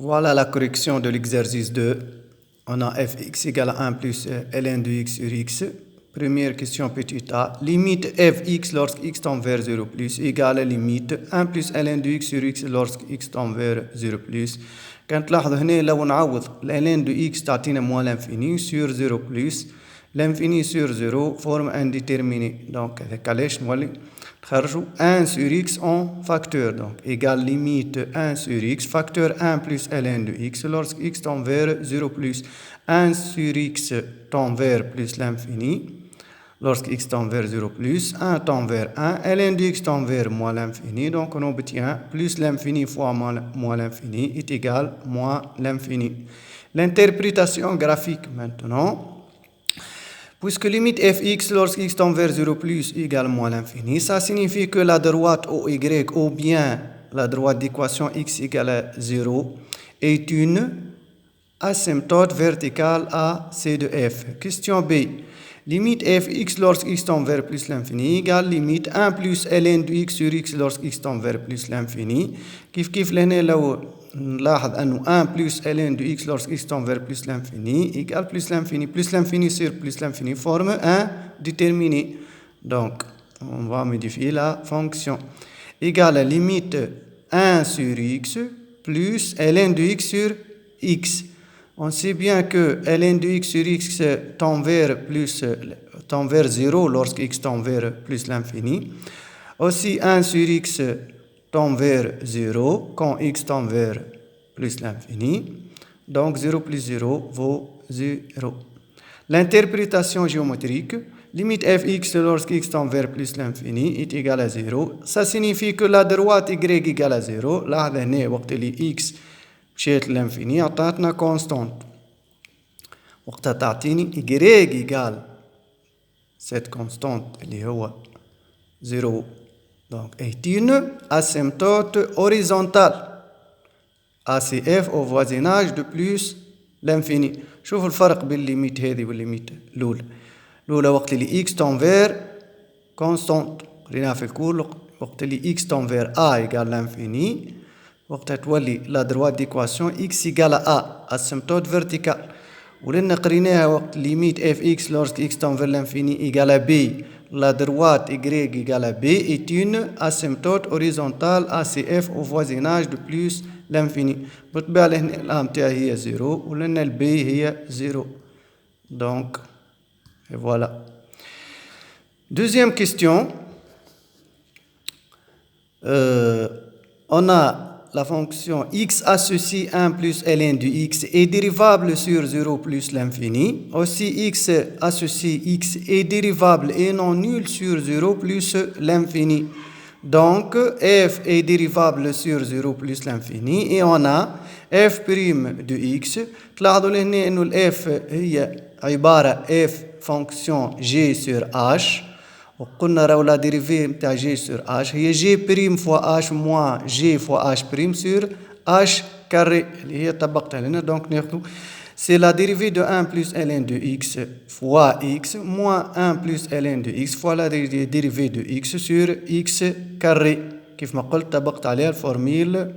Voilà la correction de l'exercice 2. On a fx égale à 1 plus ln de x sur x. Première question petit a. Limite fx lorsque x tend vers 0 plus égale à limite 1 plus ln de x sur x lorsque x tend vers 0 plus. كانت لاحظوا هنا لو نعوض ln de x تعطينا moins l'infini sur 0 plus. L'infini sur 0 forme indéterminée. Donc avec علاش نولي نخرجوا 1 sur x en facteur. Donc égale limite 1 sur x facteur 1 plus ln de x lorsque x tend vers 0 plus. 1 sur x tend vers plus l'infini. Lorsque x tend vers 0 plus, 1 tend vers 1, ln de x tend vers moins l'infini, donc on obtient plus l'infini fois moins l'infini est égal à moins l'infini. L'interprétation graphique maintenant, puisque limite fx lorsque x tend vers 0 plus égale à moins l'infini, ça signifie que la droite OY ou bien la droite d'équation x égale à 0 est une asymptote verticale à C de f. Question B. Limite fx lorsque x tend vers plus l'infini égale limite 1 plus ln de x sur x lorsque x tend vers plus l'infini. كيف لهنا لو نلاحظ أنه 1 plus ln de x lorsque x tend vers plus l'infini égale plus l'infini sur plus l'infini forme un déterminé. Donc on va modifier la fonction. Égale à limite 1 sur x plus ln de x sur x. On sait bien que ln de x sur x tend vers 0 lorsque x tend vers plus l'infini. Aussi 1 sur x tend vers 0 quand x tend vers plus l'infini. Donc 0 plus 0 vaut 0. L'interprétation géométrique, limite fx lorsque x tend vers plus l'infini est égal à 0. Ça signifie que la droite y égale à 0. لاحظ هنا وقت اللي x مشيت للانفيني عطاتنا كونستانت وقتها تعطيني y égale cette constante اللي هو 0. Donc est une asymptote horizontale ACF au voisinage de plus l'infini. شوفوا الفرق بين الليميت هذه والليميت الأولى وقت اللي x tend vers constante قريناها في الكور وقت اللي x tend vers a égale l'infini وقتها تولي la droite d'équation x égale à a asymptote verticale. ولأن قريناها وقت limite fx lorsque x tend vers l'infini égale à b, la droite y égale à b est une asymptote horizontale ACF au voisinage de plus l'infini. بالطبيعة هنا الA متاعها هي 0 ولأن الb هي 0. Donc et voilà. Deuxième question. On a la fonction x associe 1 plus ln de x est dérivable sur 0 plus l'infini. Aussi x associe x est dérivable et non nul sur 0 plus l'infini. Donc f est dérivable sur 0 plus l'infini et on a f' de x. تلاحظوا لهنا انه الاف هي عبارة f fonction g sur h. وقلنا راهو لا ديريفي نتاع جي سور اش هي جي بريم فوا اش موان جي فوا اش بريم سور اش كاري اللي هي طبقتها لنا. دونك ناخذ سي لا ديريفي دو 1 بلس ln دو اكس فوا اكس موان 1 بلس ln دو اكس فوا لا ديريفي دو اكس سور اكس كاري. كيف ما قلت طبقت عليها الفورميل